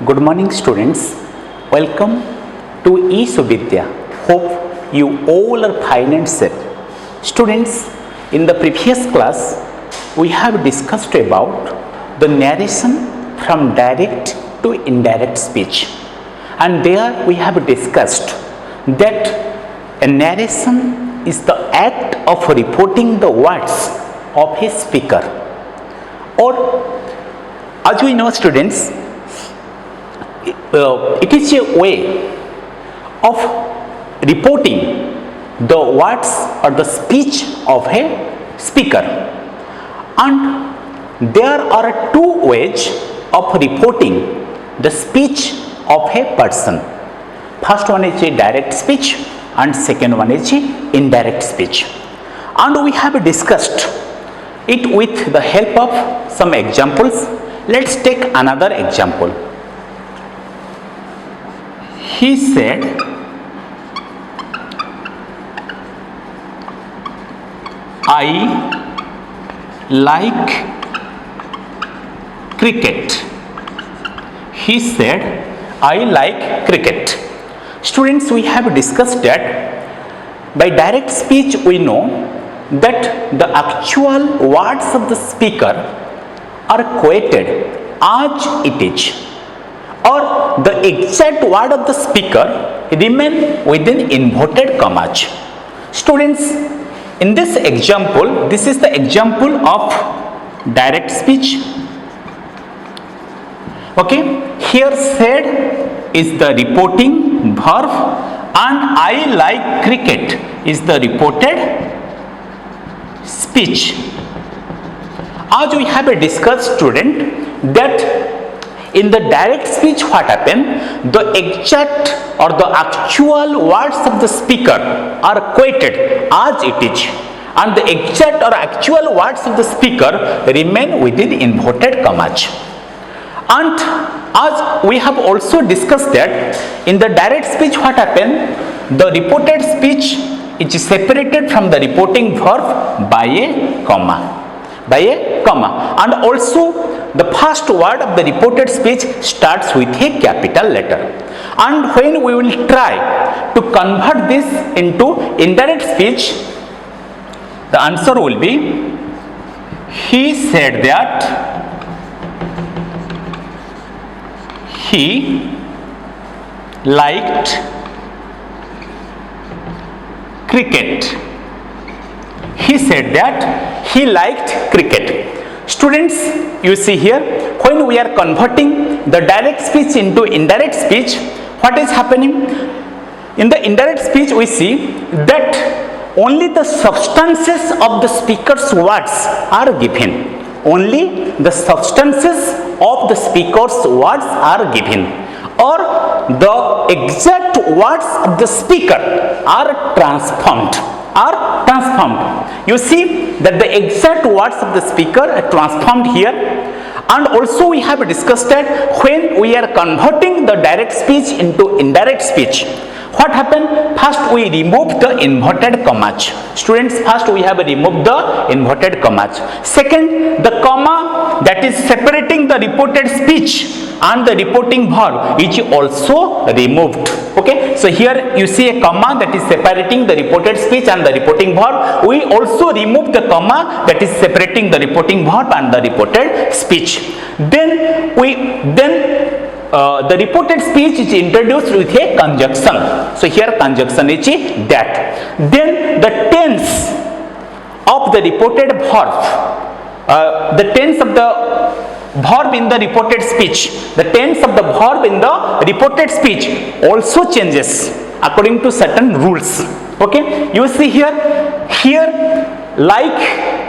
Good morning, students. Welcome to eSuvidya. Hope you all are fine and safe. Students, in the previous class, we have discussed about the narration from direct to indirect speech. And there we have discussed that a narration is the act of reporting the words of a speaker. Or, as we know, students, it is a way of reporting the words or the speech of a speaker, and there are two ways of reporting the speech of a person. First one is a direct speech and second one is a indirect speech, and we have discussed it with the help of some examples. Let's take another example. He said, I like cricket. He said, I like cricket. Students, we have discussed that by direct speech we know that the actual words of the speaker are quoted as it is, or the exact word of the speaker remain within inverted commas. Students, in this example, this is the example of direct speech. Okay, here said is the reporting verb and I like cricket is the reported speech. As we have discussed, student, that in the direct speech what happened, the exact or the actual words of the speaker are quoted as it is, and the exact or actual words of the speaker remain within inverted commas. And as we have also discussed that in the direct speech what happened, the reported speech is separated from the reporting verb by a comma. And also the first word of the reported speech starts with a capital letter. And when we will try to convert this into indirect speech, the answer will be, he said that he liked cricket. He said that he liked cricket. Students, you see here, when we are converting the direct speech into indirect speech, what is happening? In the indirect speech, we see that only the substances of the speaker's words are given. Only the substances of the speaker's words are given, or the exact words of the speaker are transformed. You see that the exact words of the speaker are transformed here. And also we have discussed that when we are converting the direct speech into indirect speech, what happened? First we remove the inverted commas. Students, first we have removed the inverted commas. Second, the comma that is separating the reported speech and the reporting verb is also removed. Okay, so here you see a comma that is separating the reported speech and the reporting verb. We also remove the comma that is separating the reporting verb and the reported speech. Then the reported speech is introduced with a conjunction. So here conjunction is that. Then the tense of the reported verb, the tense of the verb in the reported speech, the tense of the verb in the reported speech also changes according to certain rules. Okay, you see here like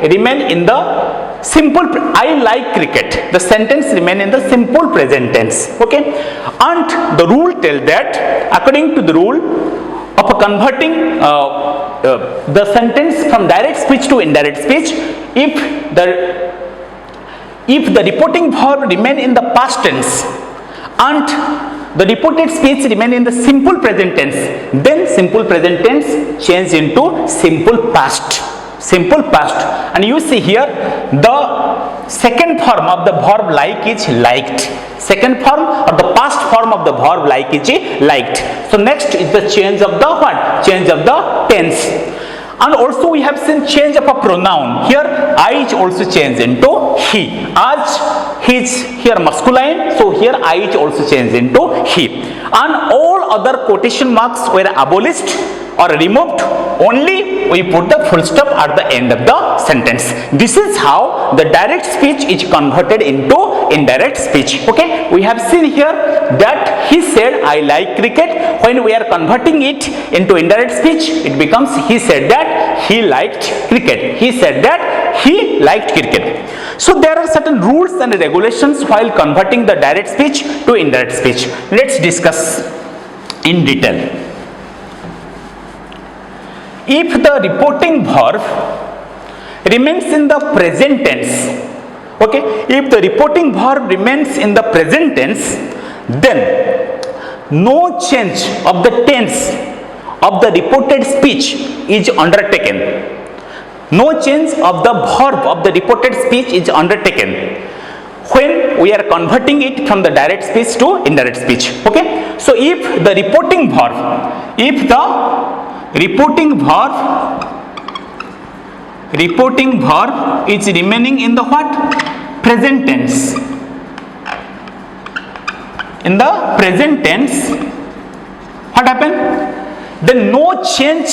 remain in the simple, I like cricket, the sentence remain in the simple present tense. Okay, and the rule tells that according to the rule of converting the sentence from direct speech to indirect speech, if the reporting verb remain in the past tense and the reported speech remain in the simple present tense, then simple present tense change into simple past simple past, and you see here the second form of the verb like is liked. Second form or the past form of the verb like is liked. So next is the change of the what? Change of the tense. And also we have seen change of a pronoun. Here I is also changed into he. As he is here masculine, so here I is also changed into he. And all other quotation marks were abolished or removed. Only we put the full stop at the end of the sentence. This is how the direct speech is converted into indirect speech. Okay, we have seen here that he said I like cricket. When we are converting it into indirect speech, it becomes he said that he liked cricket. He said that he liked cricket. So there are certain rules and regulations while converting the direct speech to indirect speech. Let's discuss in detail. If the reporting verb remains in the present tense, okay, if the reporting verb remains in the present tense, then no change of the tense of the reported speech is undertaken. No change of the verb of the reported speech is undertaken when we are converting it from the direct speech to indirect speech. Okay, so if the reporting verb is remaining in the what? Present tense. In the present tense, what happened? Then no change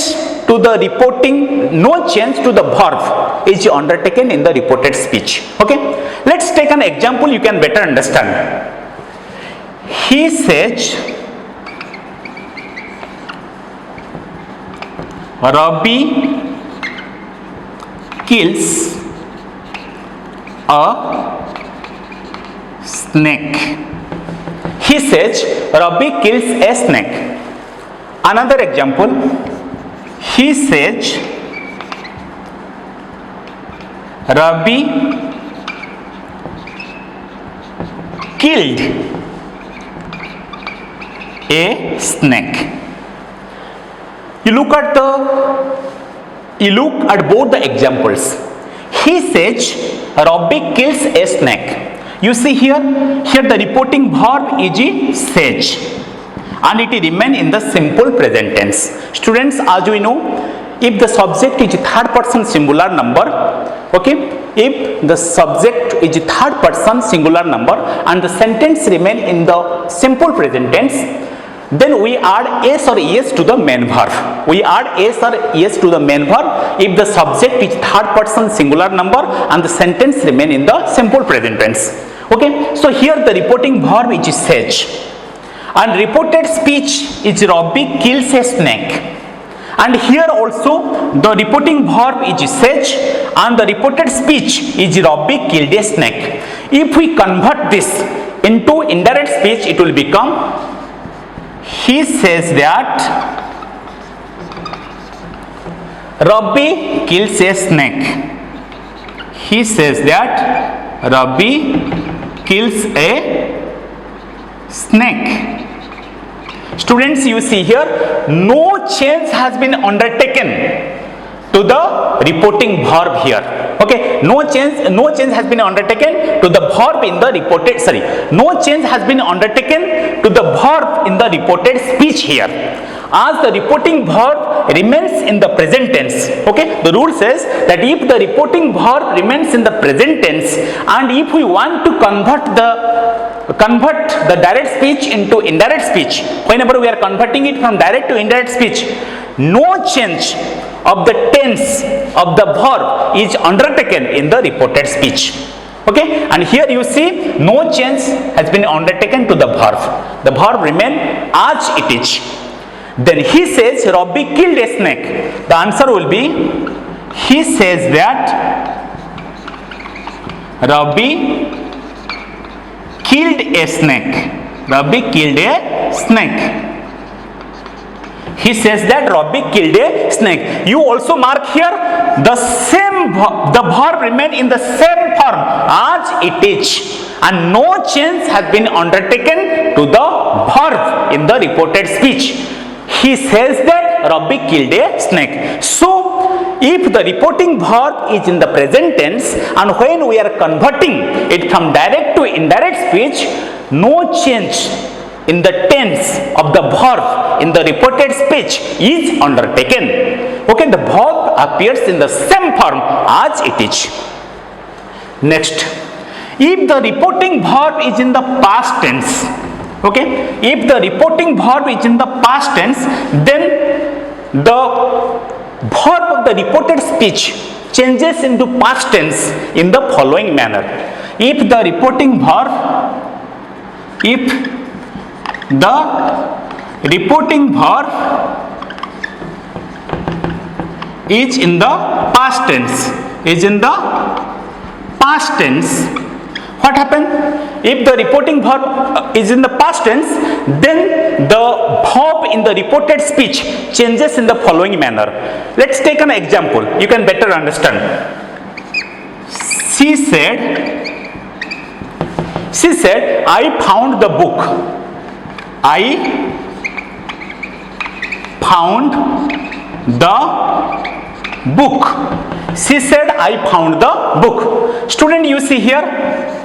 to the reporting, no change to the verb is undertaken in the reported speech. Okay, let's take an example you can better understand. He says Ravi kills a snake. He says Ravi kills a snake. Another example, he says Ravi killed a snake. You look at both the examples. He says Ravi kills a snake. You see here the reporting verb is says, and it remain in the simple present tense. Students, as we know, if the subject is third person singular number, okay, if the subject is third person singular number and the sentence remain in the simple present tense, then we add s or es to the main verb. We add s or es to the main verb if the subject is third person singular number and the sentence remain in the simple present tense. Okay, so here the reporting verb is says, and reported speech is Ravi kills a snake. And here also the reporting verb is says and the reported speech is Ravi killed a snake. If we convert this into indirect speech, it will become he says that Ravi kills a snake. He says that Ravi kills a snake. Students, you see here no change has been undertaken to the reporting verb here. Okay, no change has been undertaken to the verb in the reported, no change has been undertaken to the verb in the reported speech here, as the reporting verb remains in the present tense. Okay, the rule says that if the reporting verb remains in the present tense and if we want to convert the direct speech into indirect speech, whenever we are converting it from direct to indirect speech, no change of the tense of the verb is undertaken in the reported speech. Okay, and here you see no change has been undertaken to the verb. The verb remain as it is. Then he says Ravi killed a snake. The answer will be he says that Ravi killed a snake. Ravi killed a snake. He says that Ravi killed a snake. You also mark here the verb remain in the same form as it is, and no change has been undertaken to the verb in the reported speech. He says that Ravi killed a snake. So if the reporting verb is in the present tense and when we are converting it from direct to indirect speech, no change in the tense of the verb in the reported speech is undertaken. Okay, the verb appears in the same form as it is. Next, if the reporting verb is in the past tense, okay, if the reporting verb is in the past tense, then the verb of the reported speech changes into past tense in the following manner. If the reporting verb is in the past tense, what happened? If the reporting verb is in the past tense, then the verb in the reported speech changes in the following manner. Let's take an example, you can better understand. She said, I found the book. I found the book. She said, I found the book. Student, you see here,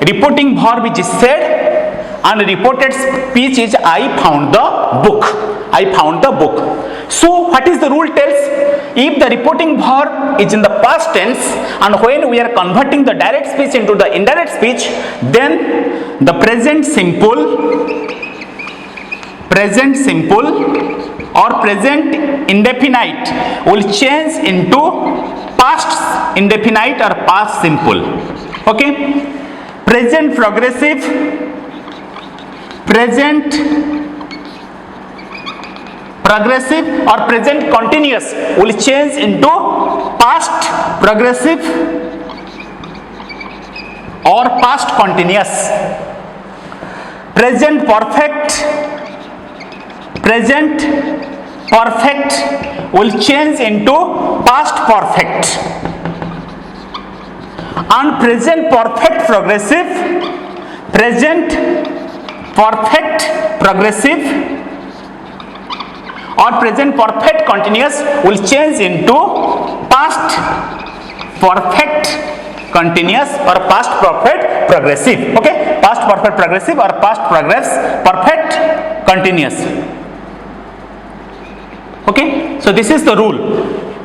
reporting verb is said and reported speech is I found the book. I found the book. So, what is the rule tells? If the reporting verb is in the past tense and when we are converting the direct speech into the indirect speech, then the present simple or present indefinite will change into past indefinite or past simple. Okay, present progressive or present continuous will change into past progressive or past continuous. Present perfect will change into past perfect, and present perfect progressive or present perfect continuous will change into past perfect continuous or past perfect progressive. Okay, past perfect progressive or past perfect continuous. Okay, so this is the rule.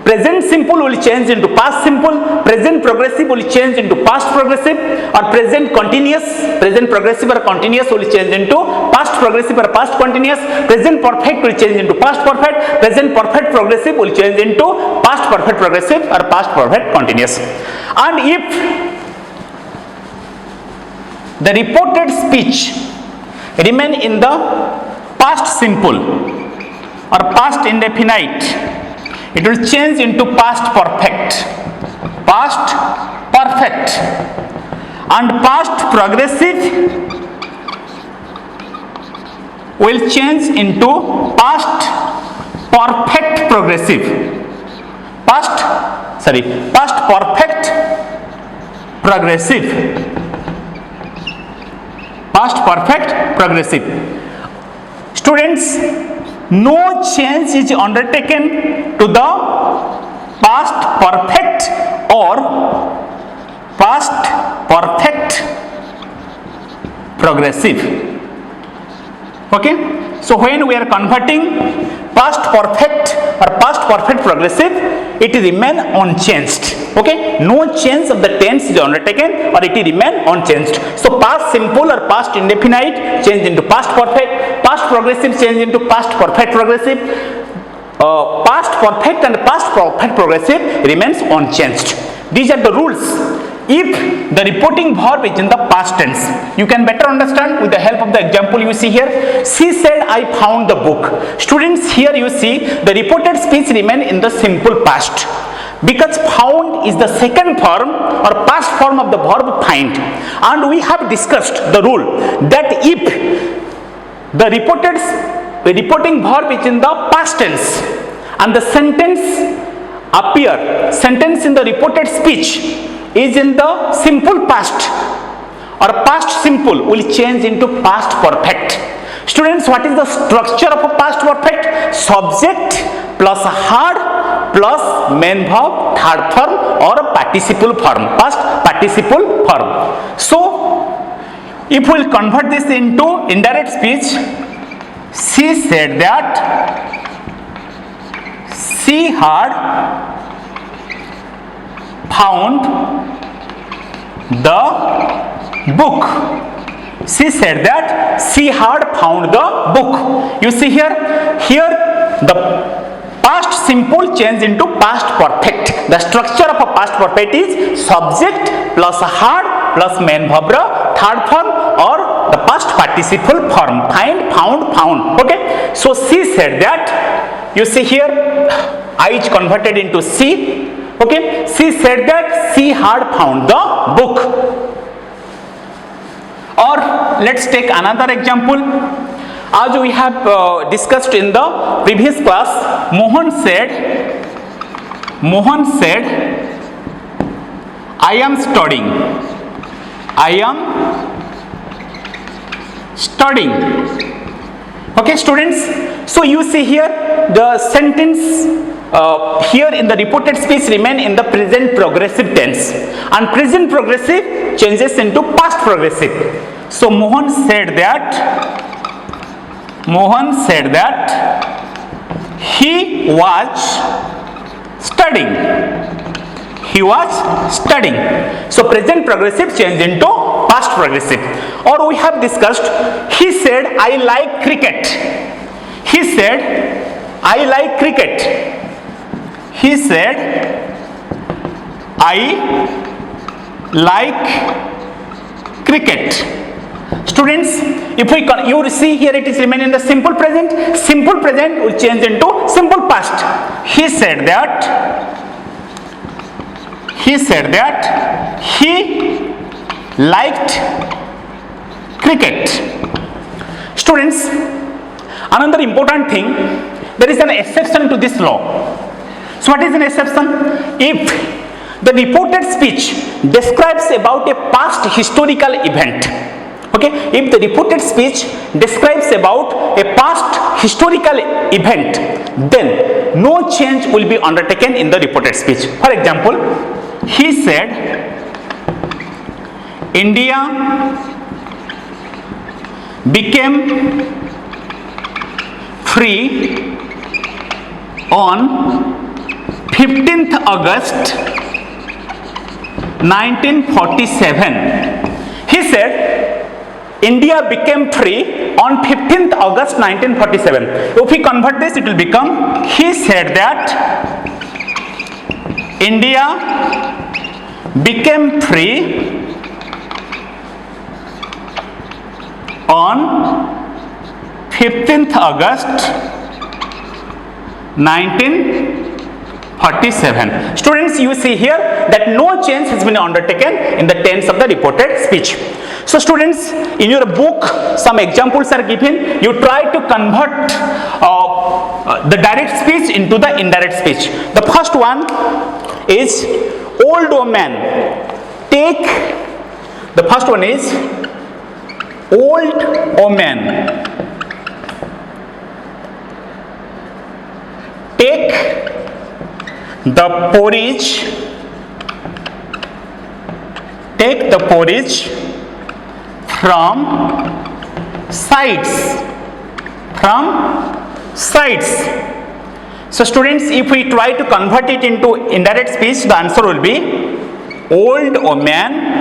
Present simple will change into past simple, present progressive will change into past progressive, or present progressive or continuous will change into past progressive or past continuous, present perfect will change into past perfect, present perfect progressive will change into past perfect progressive or past perfect continuous. And if the reported speech remain in the past simple or past indefinite, it will change into past perfect, and past progressive will change into past perfect progressive, past perfect progressive. Students, no change is undertaken to the past perfect or past perfect progressive. Okay, so when we are converting past perfect or past perfect progressive, it remain unchanged. Okay, no change of the tense is undertaken or it remain unchanged. So past simple or past indefinite change into past perfect, past progressive change into past perfect progressive, past perfect and past perfect progressive remains unchanged. These are the rules. If the reporting verb is in the past tense, you can better understand with the help of the example you see here. She said, I found the book. Students, here you see the reported speech remain in the simple past, because found is the second form or past form of the verb find, and we have discussed the rule that if the reporting verb is in the past tense and the sentence in the reported speech is in the simple past or past simple, will change into past perfect. Students, what is the structure of a past perfect? Subject plus hard plus main verb third form or participle form, past participle form. So if we will convert this into indirect speech, she said that she had found the book. She said that she had found the book. You see here the past simple change into past perfect. The structure of a past perfect is subject plus had plus main verb third form or the past participle form. Find, found. Okay. So she said that. You see here I is converted into she. Okay. She said that she had found the book. Or let's take another example. As we have discussed in the previous class, Mohan said, I am studying. Okay, students. So you see here the sentence here in the reported speech remain in the present progressive tense, and present progressive changes into past progressive. So Mohan said that he was studying. So present progressive change into past progressive. Or we have discussed, he said I like cricket. He said I like cricket. Students, if you see here it is remain in the simple present. Simple present will change into simple past. He said that he liked cricket. Students, another important thing, there is an exception to this law. So what is an exception? If the reported speech describes about a past historical event, okay, if the reported speech describes about a past historical event, then no change will be undertaken in the reported speech. For example, he said India became free on 15th August 1947. He said India became free on 15th August 1947. If we convert this, it will become, he said that India became free on 15th August 1947. Students, you see here that no change has been undertaken in the tense of the reported speech. So students, in your book some examples are given. You try to convert the direct speech into the indirect speech. The first one is old woman take. The first one is old woman take the porridge from sides. So students, if we try to convert it into indirect speech, the answer will be old woman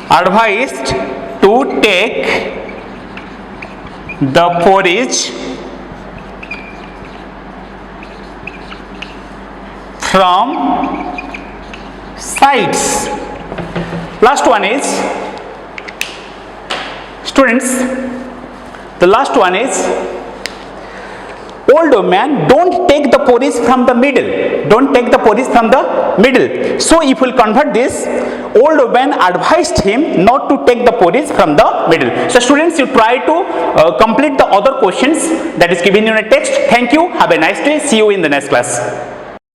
advised to take the porridge from sides. Last one is, students, the last one is old woman don't take the porridge from the middle. So if we will convert this, old woman advised him not to take the porridge from the middle. So students, you try to complete the other questions that is given in a text. Thank you. Have a nice day. See you in the next class.